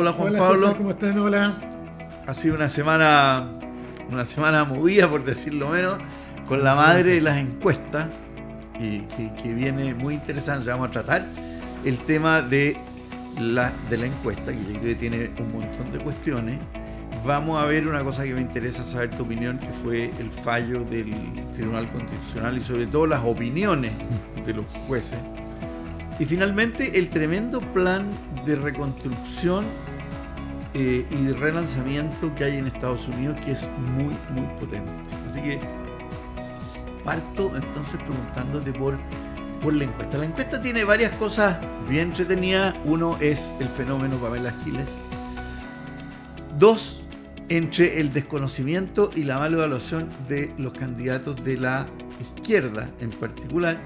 Hola Juan Hola, Pablo. César, ¿cómo están? Hola. Ha sido una semana movida, por decirlo menos, con la madre de las encuestas, y que viene muy interesante. O sea, vamos a tratar el tema de la encuesta, que yo creo que tiene un montón de cuestiones. Vamos a ver una cosa que me interesa saber tu opinión, que fue el fallo del Tribunal Constitucional y sobre todo las opiniones de los jueces. Y finalmente el tremendo plan de reconstrucción y de relanzamiento que hay en Estados Unidos, que es muy, muy potente. Así que parto entonces preguntándote por la encuesta. La encuesta tiene varias cosas bien entretenidas. Uno es el fenómeno Pamela Giles. Dos, entre el desconocimiento y la mala evaluación de los candidatos de la izquierda en particular.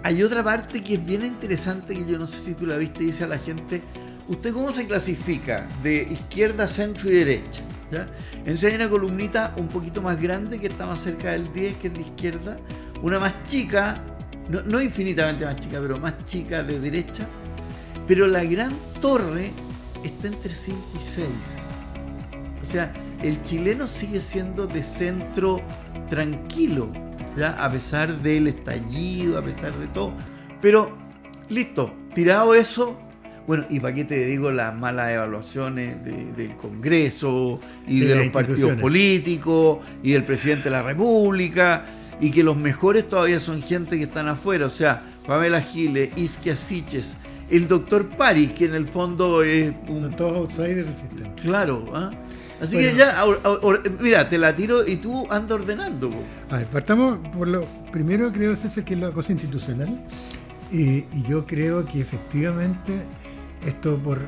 Hay otra parte que es bien interesante, que yo no sé si tú la viste. Dice a la gente: ¿usted cómo se clasifica de izquierda, centro y derecha? ¿Ya? Entonces hay una columnita un poquito más grande que está más cerca del 10, que es de izquierda, una más chica, no infinitamente más chica, pero más chica de derecha, pero la gran torre está entre 5 y 6. O sea, el chileno sigue siendo de centro tranquilo, ¿ya? A pesar del estallido, a pesar de todo. Pero, listo, tirado eso, bueno, ¿y para qué te digo las malas evaluaciones del Congreso y de los partidos políticos y del presidente de la República, y que los mejores todavía son gente que están afuera? O sea, Pamela Giles, Isquia Siches, el doctor París, que en el fondo es Son todos outsiders del sistema. Claro, ¿eh? Así bueno, que ya, mira, te la tiro y tú anda ordenando. A ver, partamos por lo primero, creo, César, que es la cosa institucional. Y yo creo que efectivamente esto por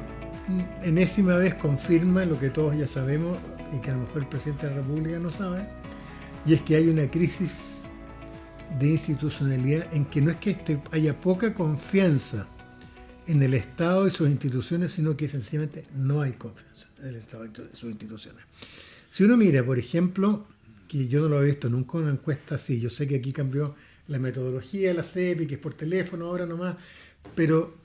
enésima vez confirma lo que todos ya sabemos y que a lo mejor el presidente de la República no sabe, y es que hay una crisis de institucionalidad en que no es que haya poca confianza en el Estado y sus instituciones, sino que sencillamente no hay confianza en el Estado y sus instituciones. Si uno mira, por ejemplo, que yo no lo he visto nunca en una encuesta así, yo sé que aquí cambió la metodología de la CEPI, que es por teléfono ahora nomás, pero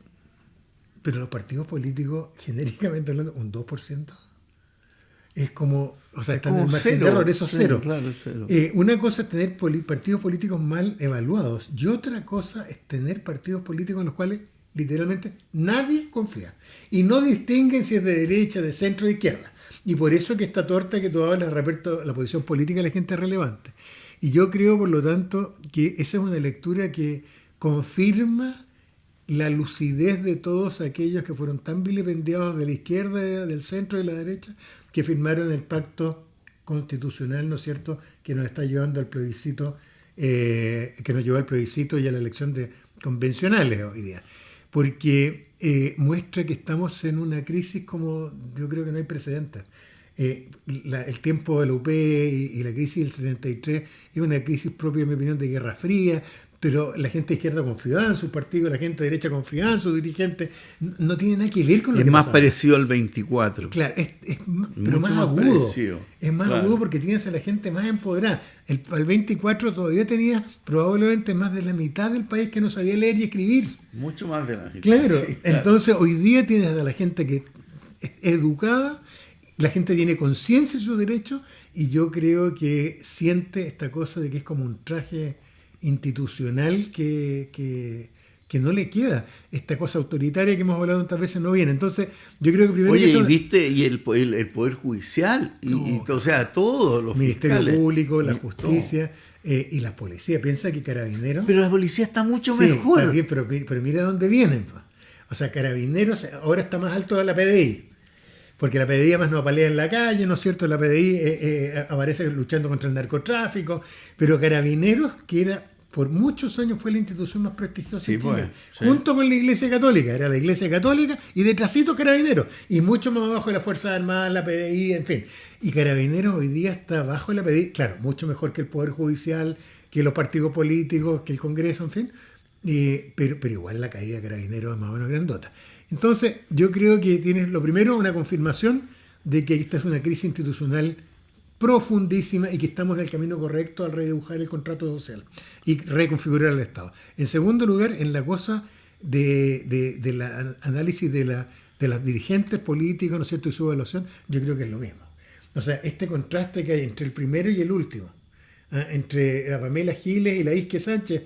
los partidos políticos, genéricamente hablando, un 2%. Es como, o sea, están en el margen de error, eso es cero. Claro, cero. Una cosa es tener partidos políticos mal evaluados y otra cosa es tener partidos políticos en los cuales literalmente nadie confía y no distinguen si es de derecha, de centro, de izquierda. Y por eso que esta torta que tú hablas respecto a la posición política de la gente es relevante. Y yo creo, por lo tanto, que esa es una lectura que confirma la lucidez de todos aquellos que fueron tan vilipendiados de la izquierda, del centro y de la derecha, que firmaron el pacto constitucional, ¿no es cierto?, que nos está llevando al plebiscito, que nos llevó al plebiscito y a la elección de convencionales hoy día. Porque muestra que estamos en una crisis como yo creo que no hay precedentes. El tiempo de la UP y la crisis del 73 es una crisis propia, en mi opinión, de Guerra Fría, pero la gente de izquierda confiaba en sus partidos, la gente de derecha confiaba en sus dirigentes. No tiene nada que ver con lo que es más pasaba. Parecido al 24. Claro, pero más agudo. Parecido. Es más agudo porque tienes a la gente más empoderada. Al 24 todavía tenías probablemente más de la mitad del país que no sabía leer y escribir. Mucho más de la mitad. Claro, sí, claro. Entonces hoy día tienes a la gente que es educada, la gente tiene conciencia de sus derechos, y yo creo que siente esta cosa de que es como un traje institucional que no le queda. Esta cosa autoritaria que hemos hablado tantas veces no viene. Entonces, yo creo que primero... Oye, y viste, y el Poder Judicial, o sea, todos los Ministerio fiscales. Público, la justicia y la policía. Piensa que Carabineros... Pero la policía está mucho mejor. Está bien, pero mira dónde vienen. O sea, Carabineros ahora está más alto de la PDI. Porque la PDI además no apalea en la calle, ¿no es cierto? La PDI aparece luchando contra el narcotráfico, pero Carabineros, que era por muchos años fue la institución más prestigiosa en Chile, junto con la Iglesia Católica. Era la Iglesia Católica y detrásito Carabineros, y mucho más abajo de las Fuerzas Armadas, la PDI, en fin. Y Carabineros hoy día está bajo la PDI, claro, mucho mejor que el Poder Judicial, que los partidos políticos, que el Congreso, en fin, pero igual la caída de Carabineros es más o menos grandota. Entonces, yo creo que tienes, lo primero, una confirmación de que esta es una crisis institucional profundísima y que estamos en el camino correcto al redibujar el contrato social y reconfigurar el Estado. En segundo lugar, en la cosa de la análisis de los dirigentes políticos, ¿no es cierto?, y su evaluación, yo creo que es lo mismo. O sea, este contraste que hay entre el primero y el último, entre la Pamela Giles y la Isque Sánchez,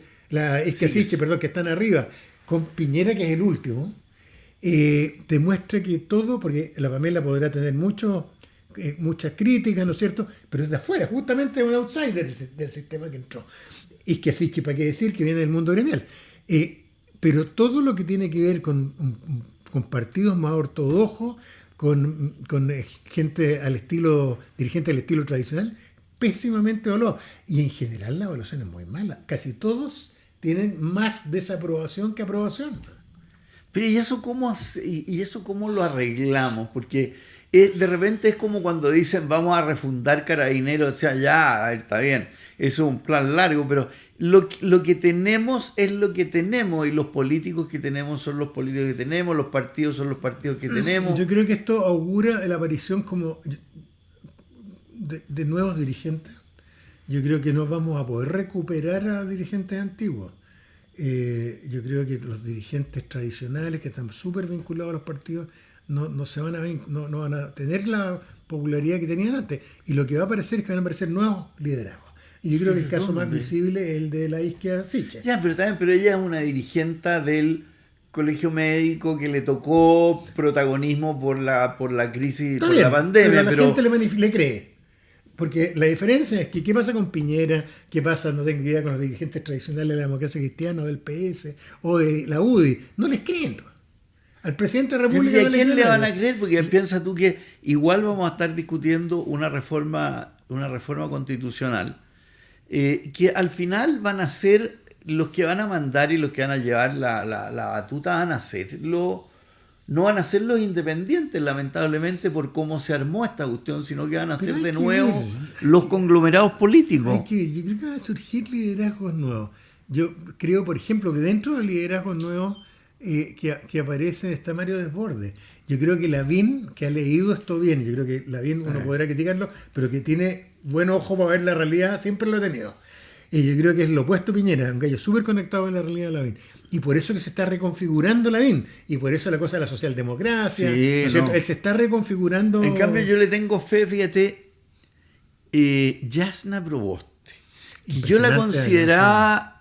perdón, que están arriba, con Piñera, que es el último, demuestra que todo, porque la Pamela podrá tener muchas críticas, ¿no es cierto?, pero es de afuera, justamente es un outsider del sistema que entró. Isque Sánchez, ¿para qué decir?, que viene del mundo gremial. Pero todo lo que tiene que ver con partidos más ortodoxos, con gente dirigente al estilo tradicional, pésimamente evaluado. Y en general la evaluación es muy mala. Casi todos tienen más desaprobación que aprobación. Pero ¿y eso cómo lo arreglamos? Porque de repente es como cuando dicen vamos a refundar Carabineros, o sea, ya, a ver, está bien, eso es un plan largo, pero lo que tenemos es lo que tenemos, y los políticos que tenemos son los políticos que tenemos, los partidos son los partidos que tenemos. Yo creo que esto augura la aparición como de nuevos dirigentes. Yo creo que no vamos a poder recuperar a dirigentes antiguos. Yo creo que los dirigentes tradicionales que están súper vinculados a los partidos no van a tener la popularidad que tenían antes, y lo que va a aparecer es que van a aparecer nuevos liderazgos. Y yo creo que el caso más visible es el de la Isque Sánchez. Ya, pero ella es una dirigente del colegio médico que le tocó protagonismo por la crisis, Está por bien, la pandemia. Pero la gente le cree. Porque la diferencia es que ¿qué pasa con Piñera? ¿Qué pasa, no tengo idea, con los dirigentes tradicionales de la democracia cristiana o del PS o de la UDI? No les creen. Al presidente de la República. ¿Y a quién le van a creer? Porque piensa tú que igual vamos a estar discutiendo una reforma constitucional, que al final van a ser los que van a mandar y los que van a llevar la batuta, no van a ser los independientes, lamentablemente, por cómo se armó esta cuestión, sino que van a ser de nuevo los conglomerados políticos. Yo creo que van a surgir liderazgos nuevos. Yo creo, por ejemplo, que dentro de los liderazgos nuevos que aparecen está Mario Desbordes. Yo creo que Lavín, que ha leído esto bien, yo creo que Lavín uno podrá criticarlo, pero que tiene buen ojo para ver la realidad, siempre lo ha tenido. Y yo creo que es lo opuesto a Piñera, un gallo súper conectado en la realidad de Lavín. Y por eso que se está reconfigurando Lavín. Y por eso la cosa de la socialdemocracia. Sí, ¿no? Él se está reconfigurando. En cambio, yo le tengo fe, fíjate, Jasna Proboste. Y yo la consideraba,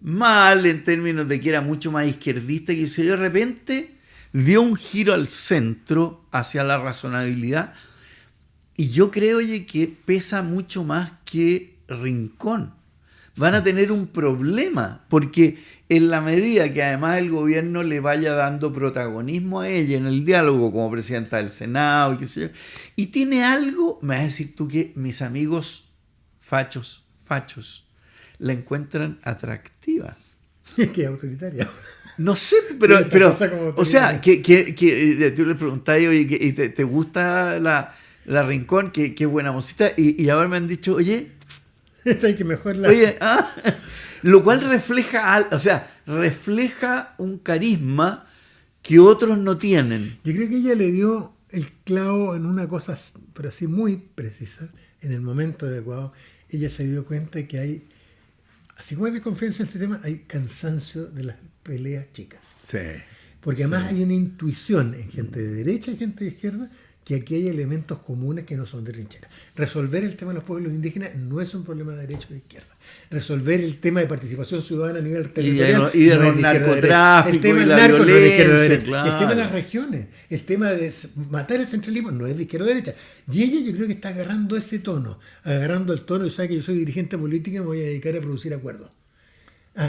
mal en términos de que era mucho más izquierdista, que se de repente dio un giro al centro, hacia la razonabilidad. Y yo creo, oye, que pesa mucho más que Rincón. Van a tener un problema, porque en la medida que además el gobierno le vaya dando protagonismo a ella en el diálogo como presidenta del Senado y qué sé yo, y tiene algo, me vas a decir tú que mis amigos fachos, la encuentran atractiva. Que autoritaria. No sé, pero o sea, que tú le preguntás, oye, ¿te gusta la Rincón? Qué buena mocita. Y ahora me han dicho, oye, que mejor lo cual refleja un carisma que otros no tienen. Yo creo que ella le dio el clavo en una cosa, pero así muy precisa, en el momento adecuado. Ella se dio cuenta que hay, así como hay desconfianza en el sistema, hay cansancio de las peleas chicas. Sí. Porque además hay una intuición en gente de derecha y gente de izquierda, que aquí hay elementos comunes que no son de trinchera. Resolver el tema de los pueblos indígenas no es un problema de derecha o de izquierda. Resolver el tema de participación ciudadana a nivel territorial y de los narcotráficos, el tema y del la narco no es de izquierda o de violencia, derecha. claro. El tema de las regiones, el tema de matar el centralismo no es de izquierda o de derecha. Y ella yo creo que está agarrando ese tono, agarrando el tono y sabe que yo soy dirigente político y me voy a dedicar a producir acuerdos.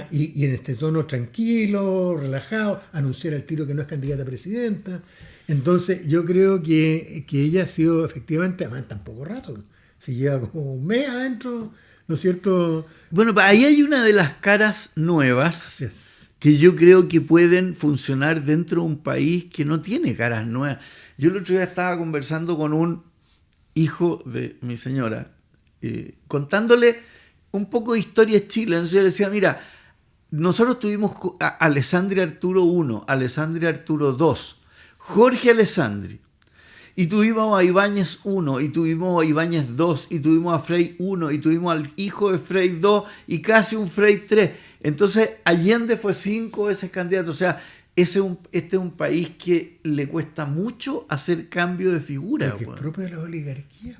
Y en este tono tranquilo, relajado, anunciar al tiro que no es candidata a presidenta. Entonces yo creo que ella ha sido efectivamente, además tampoco rato, se lleva como un mes adentro, ¿no es cierto? Bueno, ahí hay una de las caras nuevas que yo creo que pueden funcionar dentro de un país que no tiene caras nuevas. Yo el otro día estaba conversando con un hijo de mi señora, contándole un poco de historia de Chile. Entonces yo le decía, mira, nosotros tuvimos a Alessandri Arturo I, Alessandri Arturo II, Jorge Alessandri, y tuvimos a Ibáñez I, y tuvimos a Ibáñez II, y tuvimos a Frei I, y tuvimos al hijo de Frei II, y casi un Frei III. Entonces, Allende fue 5 veces candidato. O sea, este es un país que le cuesta mucho hacer cambio de figura. Porque es propio de la oligarquía.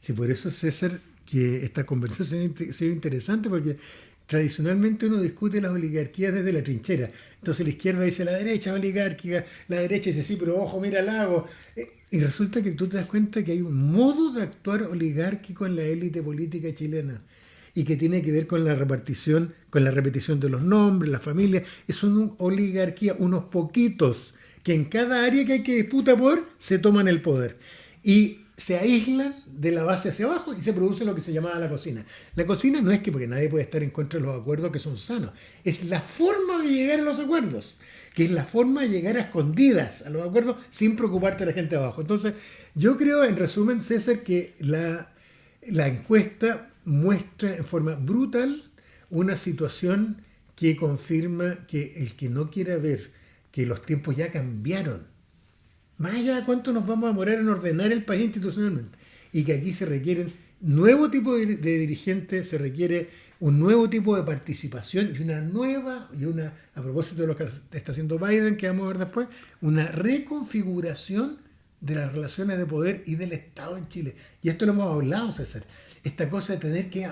Sí, por eso, César, que esta conversación ha sido interesante, porque tradicionalmente uno discute las oligarquías desde la trinchera. Entonces la izquierda dice la derecha es oligárquica, la derecha dice sí, pero ojo, mira al lago. Y resulta que tú te das cuenta que hay un modo de actuar oligárquico en la élite política chilena y que tiene que ver con la repartición, con la repetición de los nombres, las familias. Es una oligarquía, unos poquitos que en cada área que hay que disputa por se toman el poder. Y se aíslan de la base hacia abajo y se produce lo que se llamaba la cocina. La cocina no es que porque nadie puede estar en contra de los acuerdos que son sanos, es la forma de llegar a los acuerdos, que es la forma de llegar a escondidas a los acuerdos sin preocuparte de la gente abajo. Entonces, yo creo, en resumen, César, que la encuesta muestra en forma brutal una situación que confirma que el que no quiera ver que los tiempos ya cambiaron, más allá de cuánto nos vamos a demorar en ordenar el país institucionalmente, y que aquí se requieren nuevo tipo de dirigentes, se requiere un nuevo tipo de participación y a propósito de lo que está haciendo Biden, que vamos a ver después, una reconfiguración de las relaciones de poder y del Estado en Chile. Y esto lo hemos hablado, César. Esta cosa de tener que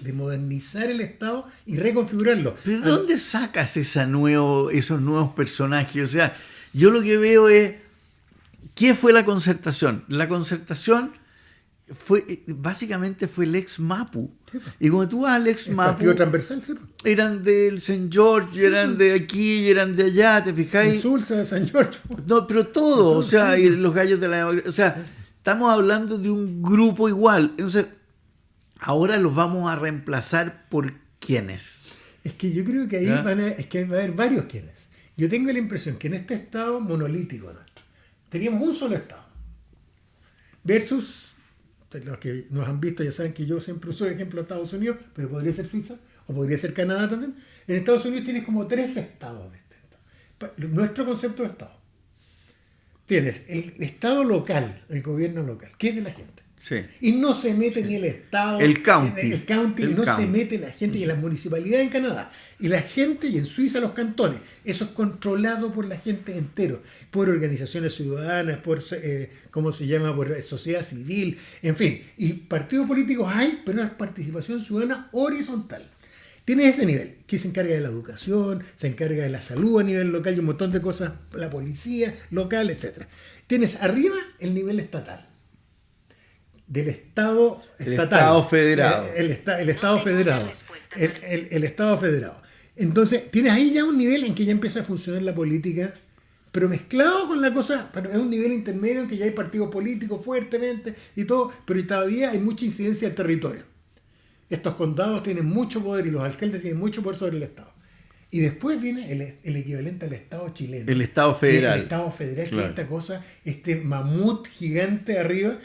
de modernizar el Estado y reconfigurarlo. ¿Pero de dónde sacas esos nuevos personajes? O sea, yo lo que veo es, ¿qué fue la concertación? La concertación básicamente fue el ex Mapu. Sí, y cuando tú vas al ex Mapu, partido transversal, sí, eran del St. George, sí, eran de aquí, eran de allá, ¿te fijáis? Insulsa de St. George. No, pero todo, o sea, y los gallos de la democracia. O sea, estamos hablando de un grupo igual. Entonces, ahora los vamos a reemplazar por ¿quiénes? Es que yo creo que ahí va a haber varios quiénes. Yo tengo la impresión que en este Estado monolítico nuestro, teníamos un solo Estado. Versus, los que nos han visto ya saben que yo siempre uso el ejemplo de Estados Unidos, pero podría ser Suiza, o podría ser Canadá también. En Estados Unidos tienes como 3 estados distintos. Nuestro concepto de Estado. Tienes el Estado local, el gobierno local, que es de la gente. Sí. Y no se mete ni el Estado, el county, se mete la gente, y las municipalidades en Canadá, y la gente, y en Suiza los cantones. Eso es controlado por la gente entero, por organizaciones ciudadanas, por ¿cómo se llama? Por sociedad civil, en fin. Y partidos políticos hay, pero es participación ciudadana horizontal. Tienes ese nivel, que se encarga de la educación, se encarga de la salud a nivel local y un montón de cosas, la policía local, etc. Tienes arriba el nivel estatal. Del Estado estatal. Estado federado. El Estado federado. El Estado federado. Entonces, tienes ahí ya un nivel en que ya empieza a funcionar la política, pero mezclado con la cosa, pero es un nivel intermedio en que ya hay partidos políticos fuertemente y todo, pero todavía hay mucha incidencia del territorio. Estos condados tienen mucho poder y los alcaldes tienen mucho poder sobre el Estado. Y después viene el equivalente al Estado chileno. El Estado federal. El Estado federal, claro. Que es esta cosa, este mamut gigante arriba,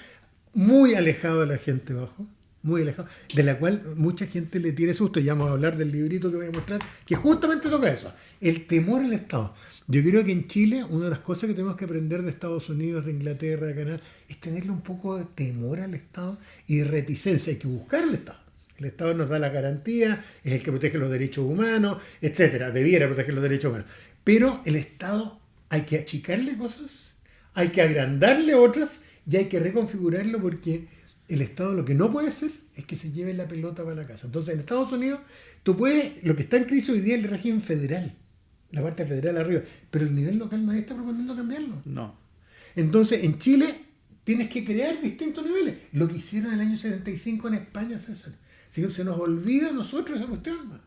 muy alejado de la gente abajo, muy alejado, de la cual mucha gente le tiene susto. Ya vamos a hablar del librito que voy a mostrar, que justamente toca eso, el temor al Estado. Yo creo que en Chile una de las cosas que tenemos que aprender de Estados Unidos, de Inglaterra, de Canadá, es tenerle un poco de temor al Estado y de reticencia. Hay que buscar al Estado. El Estado nos da la garantía, es el que protege los derechos humanos, etcétera. Debiera proteger los derechos humanos. Pero el Estado hay que achicarle cosas, hay que agrandarle otras, y hay que reconfigurarlo, porque el Estado lo que no puede hacer es que se lleve la pelota para la casa. Entonces, en Estados Unidos, tú puedes, lo que está en crisis hoy día es el régimen federal, la parte federal arriba, pero el nivel local nadie está proponiendo cambiarlo. No. Entonces, en Chile tienes que crear distintos niveles. Lo que hicieron en el año 75 en España, César. Si se nos olvida a nosotros esa cuestión.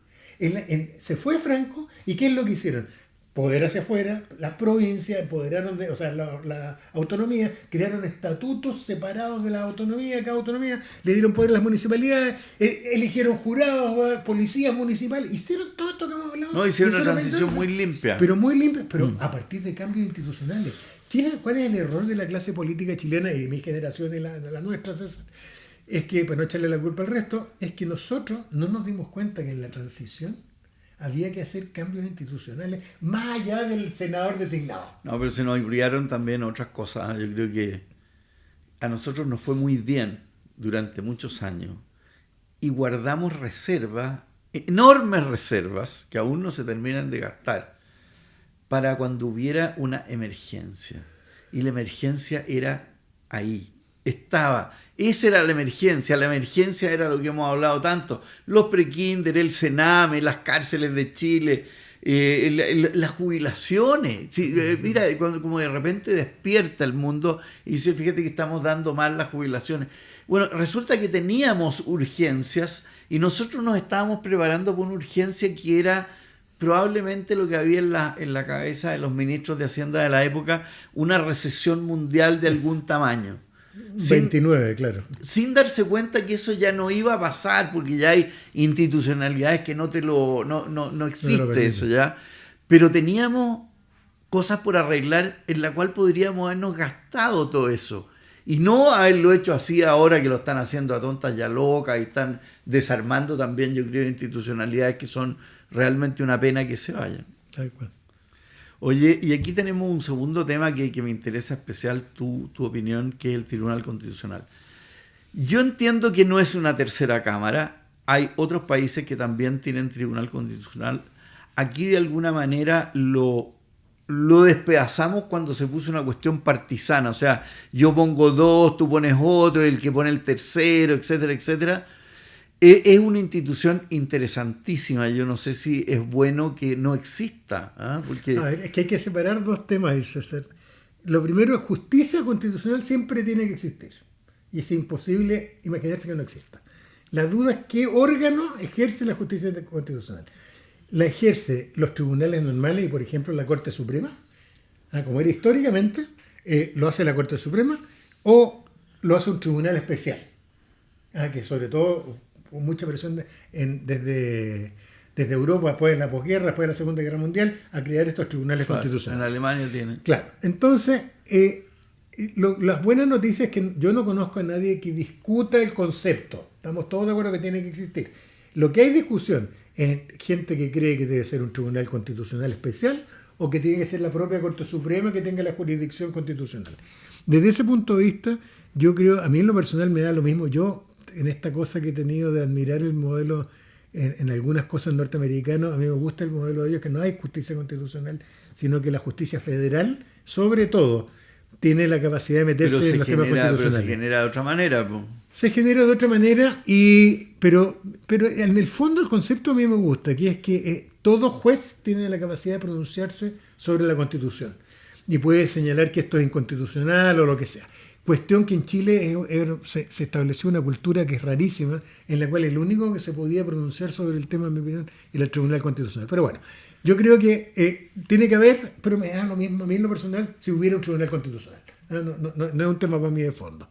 Se fue Franco, ¿y qué es lo que hicieron? Poder hacia afuera, las provincias empoderaron la autonomía, crearon estatutos separados de la autonomía, cada autonomía, le dieron poder a las municipalidades, eligieron jurados, policías municipales, hicieron todo esto que hemos hablado. No, hicieron una transición muy limpia. Pero a partir de cambios institucionales. ¿Cuál es el error de la clase política chilena y de mi generación y la nuestra, César? Es que, para no echarle la culpa al resto, es que nosotros no nos dimos cuenta que en la transición había que hacer cambios institucionales más allá del senador designado. No, pero se nos olvidaron también otras cosas. Yo creo que a nosotros nos fue muy bien durante muchos años y guardamos reserva enormes reservas que aún no se terminan de gastar para cuando hubiera una emergencia. Y la emergencia era ahí, estaba. Esa era la emergencia era lo que hemos hablado tanto. Los prekinder, el Sename, las cárceles de Chile, las jubilaciones. Sí, mira, como de repente despierta el mundo y dice, fíjate que estamos dando mal las jubilaciones. Bueno, resulta que teníamos urgencias y nosotros nos estábamos preparando por una urgencia que era probablemente lo que había en la cabeza de los ministros de Hacienda de la época, una recesión mundial de algún tamaño. 29, claro. Sin darse cuenta que eso ya no iba a pasar, porque ya hay institucionalidades que no existe eso ya. Pero teníamos cosas por arreglar en la cual podríamos habernos gastado todo eso. Y no haberlo hecho así ahora que lo están haciendo a tontas y a locas y están desarmando también, yo creo, institucionalidades que son realmente una pena que se vayan. Tal cual. Oye, y aquí tenemos un segundo tema que me interesa especial tu opinión, que es el Tribunal Constitucional. Yo entiendo que no es una tercera cámara, hay otros países que también tienen Tribunal Constitucional. Aquí de alguna manera lo despedazamos cuando se puso una cuestión partisana, o sea, yo pongo dos, tú pones otro, el que pone el tercero, etcétera, etcétera. Es una institución interesantísima. Yo no sé si es bueno que no exista. Porque... A ver, es que hay que separar dos temas, César. Lo primero es justicia constitucional siempre tiene que existir. Y es imposible imaginarse que no exista. La duda es qué órgano ejerce la justicia constitucional. La ejerce los tribunales normales y, por ejemplo, la Corte Suprema, como era históricamente, lo hace la Corte Suprema, o lo hace un tribunal especial, que sobre todo... con mucha presión desde Europa, después de la posguerra, después de la Segunda Guerra Mundial, a crear estos tribunales constitucionales. En Alemania tienen. Claro. Entonces, las buenas noticias es que yo no conozco a nadie que discuta el concepto. Estamos todos de acuerdo que tiene que existir. Lo que hay discusión es gente que cree que debe ser un tribunal constitucional especial o que tiene que ser la propia Corte Suprema que tenga la jurisdicción constitucional. Desde ese punto de vista, yo creo, a mí en lo personal me da lo mismo. Yo, en esta cosa que he tenido de admirar el modelo en algunas cosas norteamericanas, a mí me gusta el modelo de ellos, que no hay justicia constitucional, sino que la justicia federal, sobre todo, tiene la capacidad de meterse en los temas constitucionales. Pero se genera de otra manera. Se genera de otra manera, pero en el fondo el concepto a mí me gusta, que es que todo juez tiene la capacidad de pronunciarse sobre la Constitución y puede señalar que esto es inconstitucional o lo que sea. Cuestión que en Chile se estableció una cultura que es rarísima, en la cual el único que se podía pronunciar sobre el tema, en mi opinión, era el Tribunal Constitucional. Pero bueno, yo creo que tiene que haber, pero me da lo mismo a mí en lo personal, si hubiera un Tribunal Constitucional. No es un tema para mí de fondo.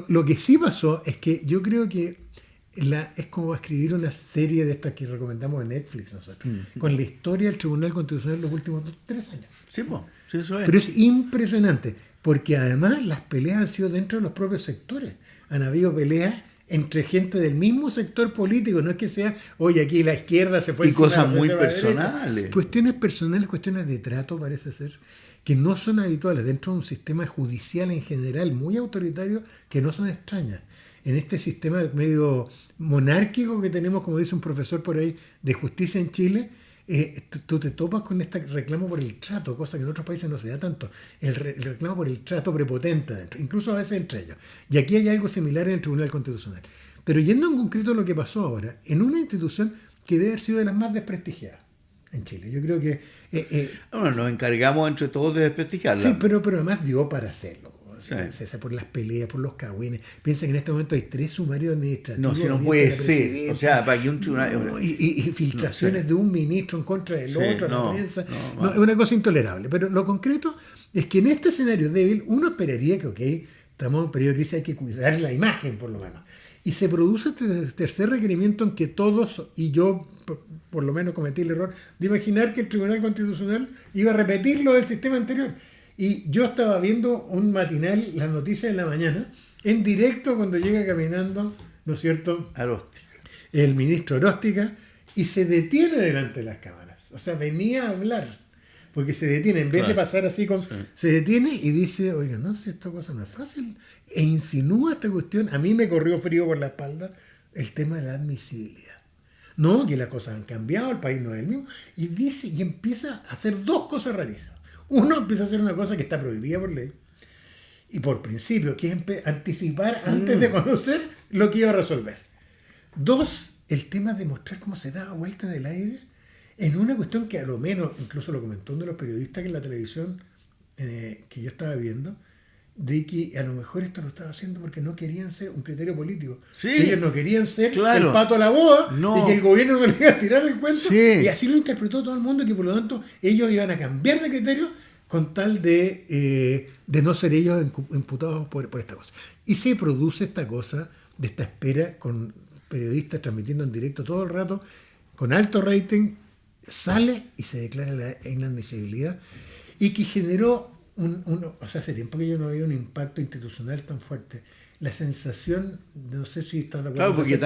Lo que sí pasó es que yo creo que es como escribir una serie de estas que recomendamos en Netflix nosotros, con la historia del Tribunal Constitucional en los últimos 3 años. Sí, sí, eso es. Pero es impresionante. Porque además las peleas han sido dentro de los propios sectores. Han habido peleas entre gente del mismo sector político. No es que sea, oye, aquí la izquierda se fue... Y cosas muy personales. Cuestiones personales, cuestiones de trato, parece ser, que no son habituales dentro de un sistema judicial en general muy autoritario, que no son extrañas. En este sistema medio monárquico que tenemos, como dice un profesor por ahí, de justicia en Chile, tú te topas con este reclamo por el trato, cosa que en otros países no se da tanto, el reclamo por el trato prepotente adentro, incluso a veces entre ellos. Y aquí hay algo similar en el Tribunal Constitucional. Pero yendo en concreto a lo que pasó ahora, en una institución que debe haber sido de las más desprestigiadas en Chile. Yo creo que... nos encargamos entre todos de desprestigiarla. Sí, pero además dio para hacerlo. Sí. Por las peleas, por los cagüines. Piensa que en este momento hay 3 sumarios administrativos. No, si no puede ser. O sea, para que un tribunal... Y filtraciones de un ministro en contra del otro, la prensa. Es una cosa intolerable. Pero lo concreto es que en este escenario débil uno esperaría que, estamos en un periodo de crisis, hay que cuidar la imagen, por lo menos. Y se produce este tercer requerimiento en que todos, y yo por lo menos cometí el error, de imaginar que el Tribunal Constitucional iba a repetir lo del sistema anterior. Y yo estaba viendo un matinal, las noticias de la mañana, en directo cuando llega caminando, ¿no es cierto?, Aróstica. El ministro Aróstica, y se detiene delante de las cámaras. O sea, venía a hablar, porque se detiene, en vez de pasar así con... Sí. Se detiene y dice, oiga, no sé, esta cosa no es fácil. E insinúa esta cuestión, a mí me corrió frío por la espalda, el tema de la admisibilidad. No, que las cosas han cambiado, el país no es el mismo. Y dice, y empieza a hacer dos cosas rarísimas. Uno, empieza a hacer una cosa que está prohibida por ley y por principio, que es anticipar antes de conocer lo que iba a resolver. Dos, el tema de mostrar cómo se daba vuelta del aire en una cuestión que a lo menos, incluso lo comentó uno de los periodistas que en la televisión que yo estaba viendo, de que a lo mejor esto lo estaba haciendo porque no querían ser un criterio político. Sí, ellos no querían ser claro, el pato a la boda no, y que el gobierno no le iba a tirar el cuento. Sí. Y así lo interpretó todo el mundo, y que por lo tanto ellos iban a cambiar de criterio con tal de no ser ellos imputados por esta cosa. Y se produce esta cosa de esta espera con periodistas transmitiendo en directo todo el rato, con alto rating, sale y se declara la inadmisibilidad, y que generó o sea, hace tiempo que yo no veía un impacto institucional tan fuerte. La sensación, no sé si estás de acuerdo. Claro, porque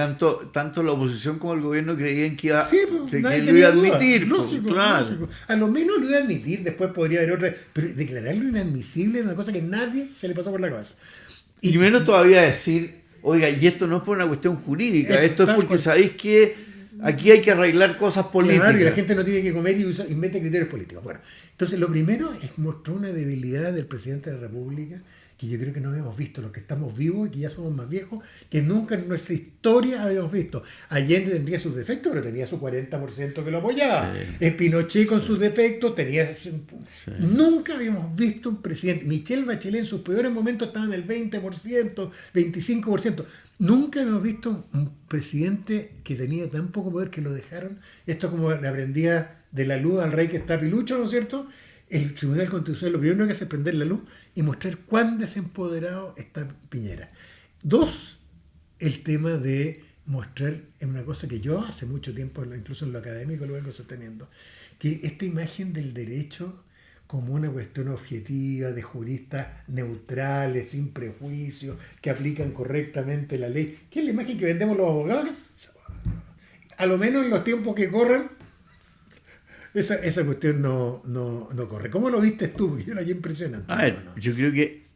tanto la oposición como el gobierno creían que iba, sí, pues, que nadie lo iba a tenía duda. admitir. Lógico, claro. lógico. A lo menos lo iba a admitir, después podría haber otra. Pero declararlo inadmisible es una cosa que nadie se le pasó por la cabeza. Y menos todavía decir, oiga, y esto no es por una cuestión jurídica, esto es porque sabéis que aquí hay que arreglar cosas políticas. Claro, y la gente no tiene que comer y mete criterios políticos. Bueno, entonces lo primero es mostrar una debilidad del presidente de la República que yo creo que no habíamos visto, los que estamos vivos y que ya somos más viejos, que nunca en nuestra historia habíamos visto. Allende tendría sus defectos, pero tenía su 40% que lo apoyaba. Sí. Pinochet con sus defectos tenía... Sí. Nunca habíamos visto un presidente. Michelle Bachelet en sus peores momentos estaba en el 20%, 25%. Nunca hemos visto un presidente que tenía tan poco poder que lo dejaron. Esto como le aprendía de la luz al rey que está pilucho, ¿no es cierto? El Tribunal Constitucional lo primero que hace es prender la luz y mostrar cuán desempoderado está Piñera. Dos, el tema de mostrar en una cosa que yo hace mucho tiempo, incluso en lo académico, lo vengo sosteniendo, que esta imagen del derecho como una cuestión objetiva de juristas neutrales, sin prejuicios, que aplican correctamente la ley, que es la imagen que vendemos los abogados, a lo menos en los tiempos que corren, esa cuestión no corre. ¿Cómo lo viste tú? Porque yo la vi impresionante. A ver, yo creo que...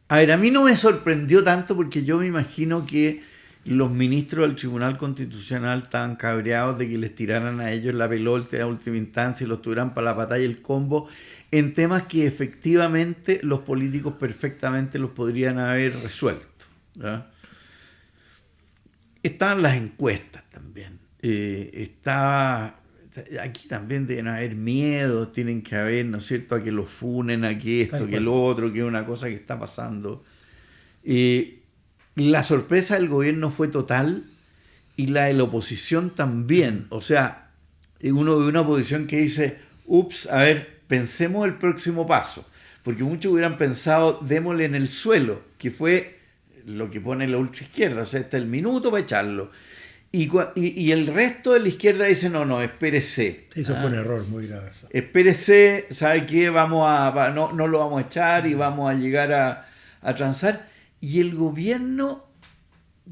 A ver, a mí no me sorprendió tanto porque yo me imagino que los ministros del Tribunal Constitucional estaban cabreados de que les tiraran a ellos la pelota a última instancia y los tuvieran para la batalla y el combo en temas que efectivamente los políticos perfectamente los podrían haber resuelto, ¿verdad? Estaban las encuestas también. Aquí también deben haber miedos, tienen que haber, ¿no es cierto?, a que los funen, a que esto, que lo otro, que es una cosa que está pasando. La sorpresa del gobierno fue total y la de la oposición también. O sea, uno ve una oposición que dice, ups, a ver, pensemos el próximo paso. Porque muchos hubieran pensado, démosle en el suelo, que fue lo que pone la ultraizquierda. O sea, este es el minuto para echarlo. Y el resto de la izquierda dice, no, espérese. Sí, eso fue un error muy grave. Espérese, ¿sabe qué? No lo vamos a echar y vamos a llegar a transar. Y el gobierno,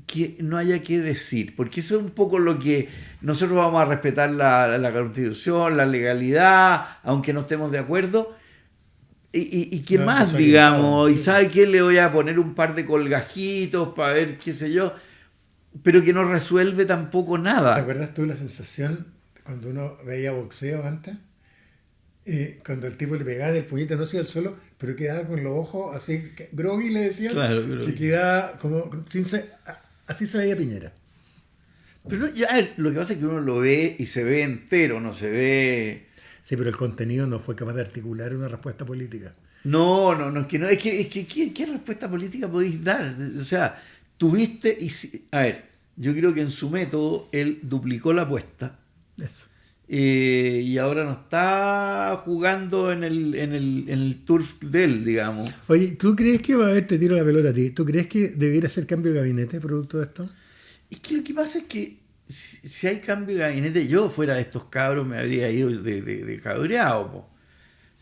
que no haya que decir, porque eso es un poco lo que nosotros vamos a respetar la Constitución, la legalidad, aunque no estemos de acuerdo. ¿Y qué más, digamos? ¿Y sabe qué? Le voy a poner un par de colgajitos para ver qué sé yo, pero que no resuelve tampoco nada. ¿Te acuerdas tú la sensación cuando uno veía boxeo antes? Cuando el tipo le pegaba el puñete, no hacia el suelo, pero quedaba con los ojos así, groggy le decían, claro, que quedaba como, así se veía Piñera. Pero ya, lo que pasa es que uno lo ve y se ve entero, no se ve... Sí, pero el contenido no fue capaz de articular una respuesta política. No, es que ¿qué respuesta política podéis dar? O sea, tuviste, a ver, yo creo que en su método él duplicó la apuesta. Eso. Y ahora no está jugando en el turf de él, digamos. Oye, ¿tú crees que va a haber, te tiro la pelota a ti, ¿tú crees que debiera ser cambio de gabinete producto de esto? Es que lo que pasa es que si hay cambio de gabinete, yo fuera de estos cabros me habría ido de cabreado, po.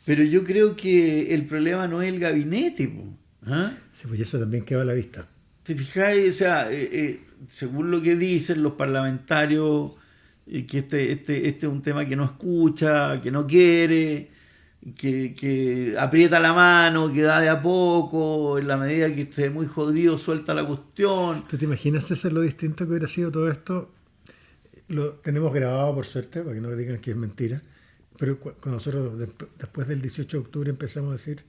Pero yo creo que el problema no es el gabinete, po. ¿Ah? Sí, pues eso también queda a la vista. ¿Te fijáis? O sea, según lo que dicen los parlamentarios, que este es un tema que no escucha, que no quiere, que aprieta la mano, que da de a poco, en la medida que esté muy jodido suelta la cuestión. ¿Tú te imaginas, César, lo distinto que hubiera sido todo esto? lo tenemos grabado por suerte, para que no digan que es mentira, pero cuando nosotros después del 18 de octubre empezamos a decir,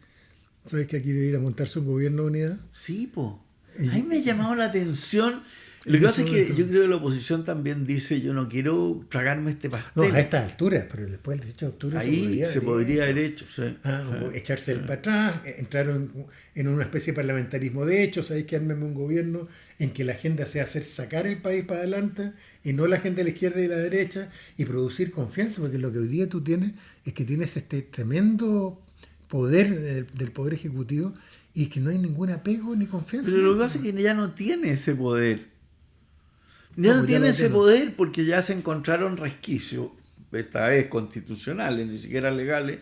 ¿sabes que aquí debería montarse un gobierno de unidad? Sí, po. A mí me ha llamado la atención. Lo que pasa es que yo creo que la oposición también dice, yo no quiero tragarme este pastel. No, a estas alturas, pero después del 18 de octubre ahí se podría haber hecho. Sí. Echarse para atrás, entrar en una especie de parlamentarismo de hecho, ¿sabéis que armeme un gobierno en que la agenda sea hacer sacar el país para adelante y no la gente de la izquierda y la derecha y producir confianza? Porque lo que hoy día tú tienes es que tienes este tremendo poder del poder ejecutivo y que no hay ningún apego ni confianza. Pero lo que pasa es que ya no tiene ese poder. Ya no tiene ese poder porque ya se encontraron resquicios, esta vez constitucionales, ni siquiera legales,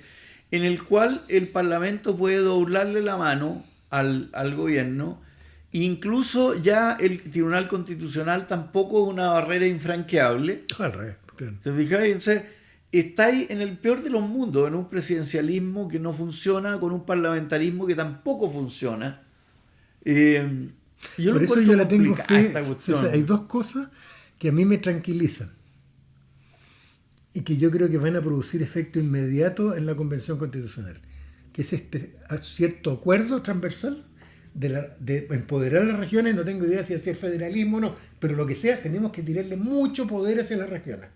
en el cual el Parlamento puede doblarle la mano al gobierno. Incluso ya el Tribunal Constitucional tampoco es una barrera infranqueable. Al revés. Claro. ¿Te fijáis? Entonces, estáis en el peor de los mundos, en un presidencialismo que no funciona, con un parlamentarismo que tampoco funciona. Por eso yo la tengo fe. Hay dos cosas que a mí me tranquilizan y que yo creo que van a producir efecto inmediato en la Convención Constitucional, que es este cierto acuerdo transversal de empoderar a las regiones. No tengo idea si hacer federalismo o no, pero lo que sea, tenemos que tirarle mucho poder hacia las regiones.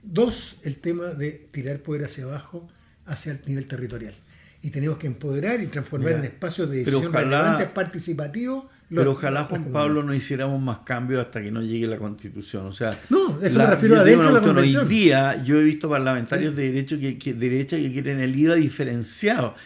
Dos, el tema de tirar poder hacia abajo, hacia el nivel territorial. Y tenemos que empoderar y transformar en espacios de decisión relevantes, participativos. Pero ojalá, Juan Pablo, no hiciéramos más cambios hasta que no llegue la Constitución. O sea, no, eso me refiero adentro de la Convención. Hoy día yo he visto parlamentarios de derecha que quieren el IVA diferenciado.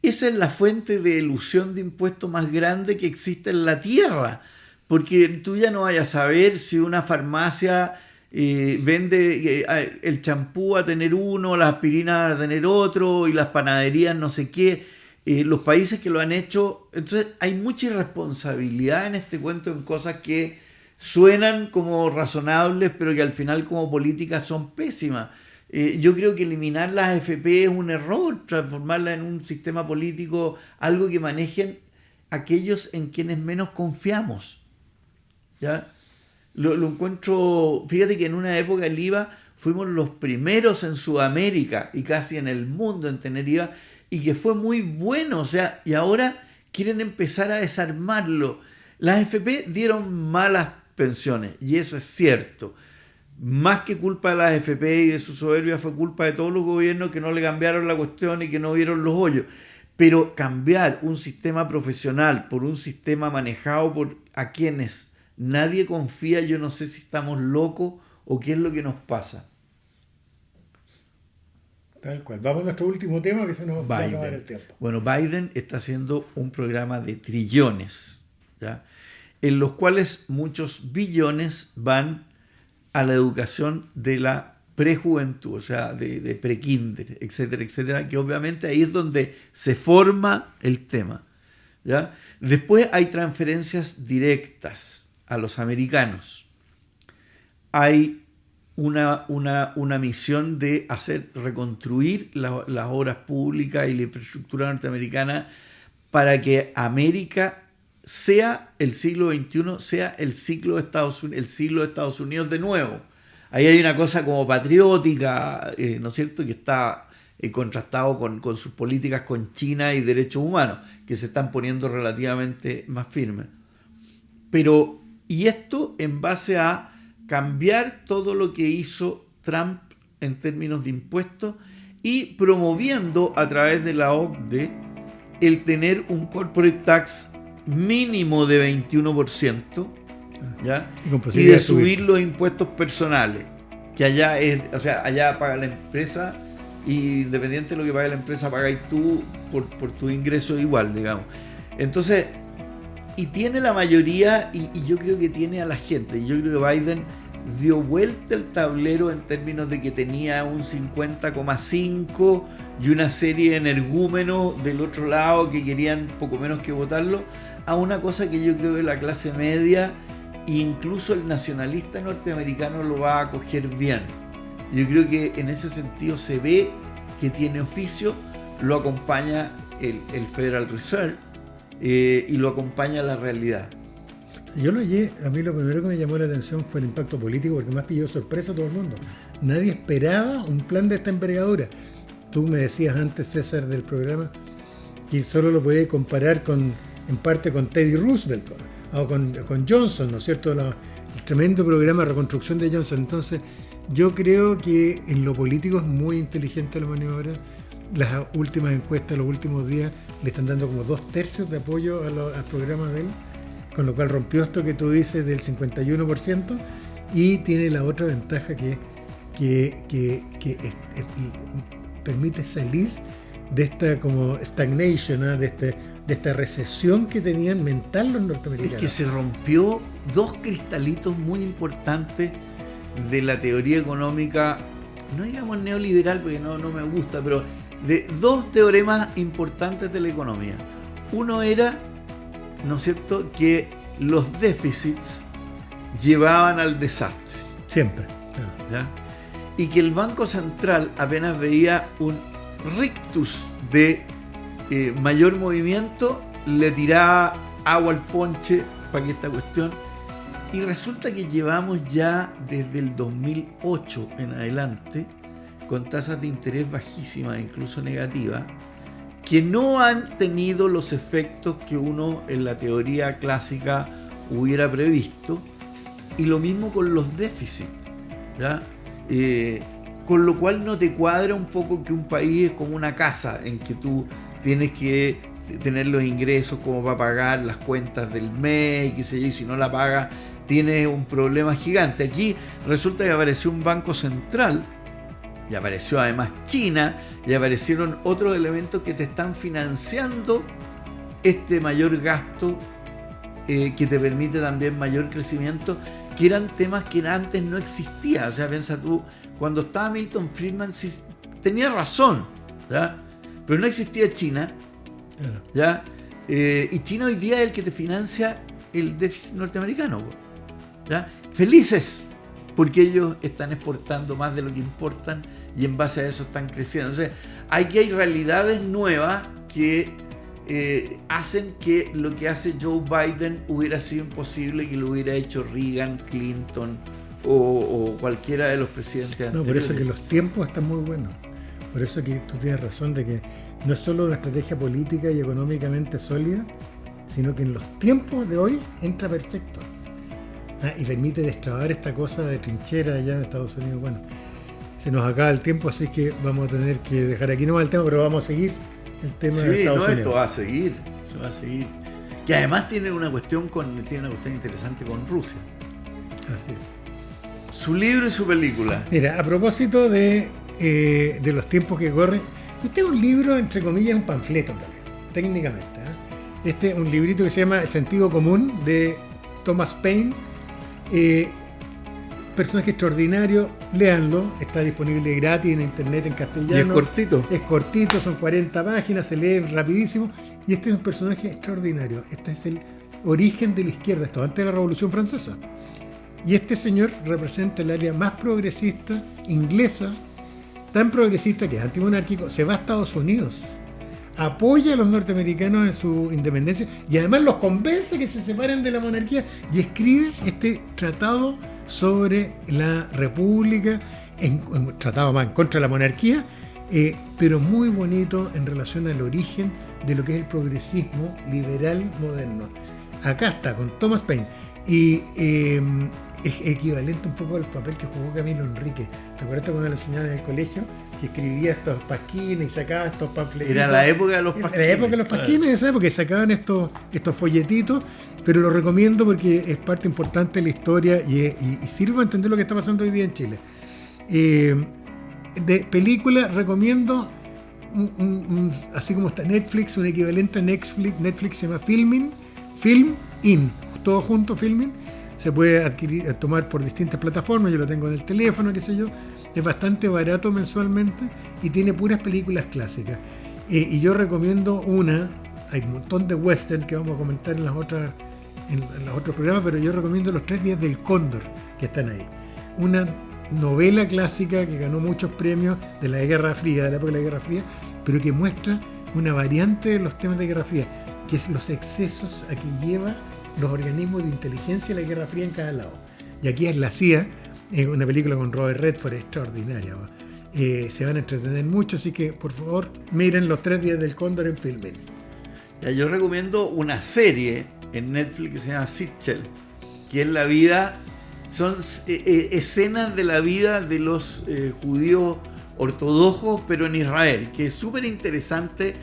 Esa es la fuente de elusión de impuestos más grande que existe en la tierra. Porque tú ya no vayas a saber si una farmacia vende el champú a tener uno, la aspirina a tener otro y las panaderías no sé qué. Los países que lo han hecho, entonces hay mucha irresponsabilidad en este cuento, en cosas que suenan como razonables pero que al final como políticas son pésimas. Yo creo que eliminar las AFP es un error, transformarla en un sistema político, algo que manejen aquellos en quienes menos confiamos. ¿Ya? Lo encuentro, fíjate que en una época el IVA fuimos los primeros en Sudamérica y casi en el mundo en tener IVA, y que fue muy bueno, o sea, y ahora quieren empezar a desarmarlo. Las AFP dieron malas pensiones, y eso es cierto. Más que culpa de las AFP y de su soberbia, fue culpa de todos los gobiernos que no le cambiaron la cuestión y que no vieron los hoyos. Pero cambiar un sistema profesional por un sistema manejado por a quienes nadie confía, yo no sé si estamos locos o qué es lo que nos pasa. Tal cual. Vamos a nuestro último tema, que se nos va a acabar el tiempo. Bueno, Biden está haciendo un programa de trillones, ¿ya? En los cuales muchos billones van a la educación de la prejuventud, o sea, de prekinder, etcétera, etcétera, que obviamente ahí es donde se forma el tema, ¿ya? Después hay transferencias directas a los americanos. Hay una misión de reconstruir las obras públicas y la infraestructura norteamericana para que América sea el siglo XXI, sea el siglo de Estados Unidos de nuevo. Ahí hay una cosa como patriótica, ¿no es cierto?, que está contrastado con sus políticas con China y derechos humanos, que se están poniendo relativamente más firmes. Pero, y esto en base a cambiar todo lo que hizo Trump en términos de impuestos y promoviendo a través de la OCDE el tener un corporate tax mínimo de 21%, ¿ya? Y de subir los impuestos personales, que allá es, o sea, allá paga la empresa y independiente de lo que pague la empresa, pagáis tú por tu ingreso igual, digamos. Entonces, y tiene la mayoría, y yo creo que tiene a la gente. Yo creo que Biden dio vuelta el tablero en términos de que tenía un 50,5 y una serie de energúmenos del otro lado que querían poco menos que votarlo, a una cosa que yo creo que la clase media e incluso el nacionalista norteamericano lo va a acoger bien. Yo creo que en ese sentido se ve que tiene oficio, lo acompaña el Federal Reserve, y lo acompaña la realidad. Yo lo oí, a mí lo primero que me llamó la atención fue el impacto político, porque más pilló sorpresa a todo el mundo. Nadie esperaba un plan de esta envergadura. Tú me decías antes, César, del programa, que solo lo podía comparar en parte con Teddy Roosevelt o con Johnson, ¿no es cierto? El tremendo programa de reconstrucción de Johnson. Entonces, yo creo que en lo político es muy inteligente la maniobra. Las últimas encuestas, los últimos días, le están dando como 2/3 de apoyo al programa de él, con lo cual rompió esto que tú dices del 51%, y tiene la otra ventaja que permite salir de esta como stagnation, ¿eh? de esta recesión que tenían mental los norteamericanos. Es que se rompió dos cristalitos muy importantes de la teoría económica, no digamos neoliberal porque no me gusta, pero de dos teoremas importantes de la economía. Uno era, ¿no es cierto?, que los déficits llevaban al desastre. Siempre. ¿Ya? Y que el Banco Central apenas veía un rictus de mayor movimiento, le tiraba agua al ponche para que esta cuestión. Y resulta que llevamos ya desde el 2008 en adelante con tasas de interés bajísimas, incluso negativas, que no han tenido los efectos que uno en la teoría clásica hubiera previsto, y lo mismo con los déficits, ¿ya? Con lo cual no te cuadra un poco que un país es como una casa en que tú tienes que tener los ingresos como para pagar las cuentas del mes y qué sé yo, y si no la pagas tienes un problema gigante. Aquí resulta que apareció un banco central, y apareció además China, y aparecieron otros elementos que te están financiando este mayor gasto, que te permite también mayor crecimiento, que eran temas que antes no existían. O sea, piensa tú, cuando estaba Milton Friedman, sí, tenía razón, ¿ya? Pero no existía China, ¿ya? Y China hoy día es el que te financia el déficit norteamericano, ¿ya? Felices, porque ellos están exportando más de lo que importan y en base a eso están creciendo. O sea, aquí hay realidades nuevas que hacen que lo que hace Joe Biden hubiera sido imposible que lo hubiera hecho Reagan, Clinton o cualquiera de los presidentes anteriores. No, por eso que los tiempos están muy buenos. Por eso que tú tienes razón de que no es solo una estrategia política y económicamente sólida, sino que en los tiempos de hoy entra perfecto. Y permite destrabar esta cosa de trinchera allá en Estados Unidos. Bueno, se nos acaba el tiempo, así que vamos a tener que dejar aquí nomás el tema, pero vamos a seguir el tema de Estados Unidos. Esto va a seguir, se va a seguir. Que además tiene una cuestión interesante con Rusia. Así es. Su libro y su película. Mira, a propósito de los tiempos que corren, este es un libro, entre comillas, un panfleto, en realidad, técnicamente. Este es un librito que se llama El sentido común, de Thomas Paine. Personaje extraordinario, léanlo, está disponible gratis en internet en castellano. Y es cortito. Es cortito, son 40 páginas, se lee rapidísimo. Y este es un personaje extraordinario. Este es el origen de la izquierda, esto antes de la Revolución Francesa. Y este señor representa el área más progresista inglesa, tan progresista que es antimonárquico, se va a Estados Unidos, apoya a los norteamericanos en su independencia y además los convence que se separen de la monarquía y escribe este tratado sobre la república, un tratado más en contra de la monarquía, pero muy bonito en relación al origen de lo que es el progresismo liberal moderno. Acá está, con Thomas Paine. Y es equivalente un poco al papel que jugó Camilo Enrique. ¿Te acuerdas cuando le enseñaban en el colegio? Que escribía estos pasquines y sacaba estos panfletitos. Era la época de los pasquines. Era la época de los pasquines, esa época, que sacaban estos folletitos, pero lo recomiendo porque es parte importante de la historia y sirve para entender lo que está pasando hoy día en Chile. De película recomiendo, así como está Netflix, un equivalente a Netflix se llama Film In, todo junto, Filmin. Se puede adquirir, tomar por distintas plataformas, yo lo tengo en el teléfono, qué sé yo. Es bastante barato mensualmente y tiene puras películas clásicas. Y yo recomiendo hay un montón de western que vamos a comentar en los otros programas, pero yo recomiendo Los 3 días del Cóndor, que están ahí. Una novela clásica que ganó muchos premios de la Guerra Fría, de la época de la Guerra Fría, pero que muestra una variante de los temas de Guerra Fría, que es los excesos a que lleva los organismos de inteligencia de la Guerra Fría en cada lado. Y aquí es la CIA, una película con Robert Redford extraordinaria. Se van a entretener mucho, así que por favor miren Los 3 días del cóndor en Filmin. Ya, yo recomiendo una serie en Netflix que se llama Sitchell, que es la vida, son escenas de la vida de los judíos ortodoxos, pero en Israel, que es súper interesante.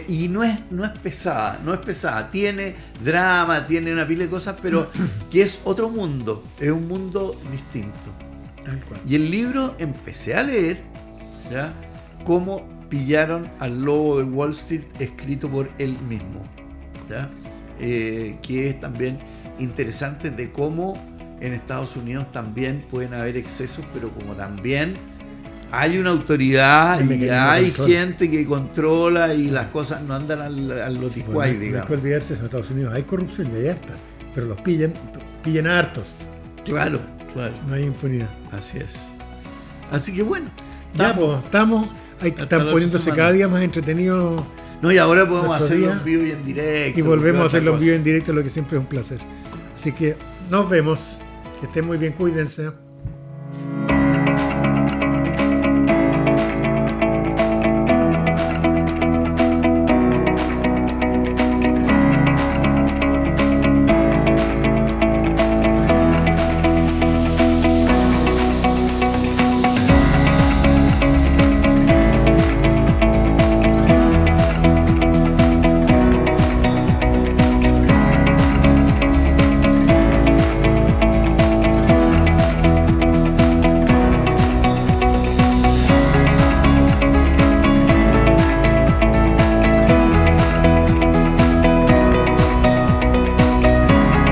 Y no es pesada, tiene drama, tiene una pila de cosas, pero que es otro mundo, es un mundo distinto. Tal cual. Y el libro empecé a leer, ¿ya? Cómo pillaron al lobo de Wall Street, escrito por él mismo, ¿ya? Que es también interesante de cómo en Estados Unidos también pueden haber excesos, pero como también hay una autoridad y hay gente que controla y las cosas no andan al loticuay, No hay digamos. que olvidarse, en Estados Unidos hay corrupción y hay harta, pero los pillan a hartos. Claro. No hay impunidad. Así es. Así que bueno. Ya, pues, están poniéndose cada día más entretenidos. No, y ahora podemos nuestros hacerlo días. en vivo y en directo. Y volvemos a hacerlo en cosa. vivo y en directo, lo que siempre es un placer. Así que nos vemos. Que estén muy bien, cuídense.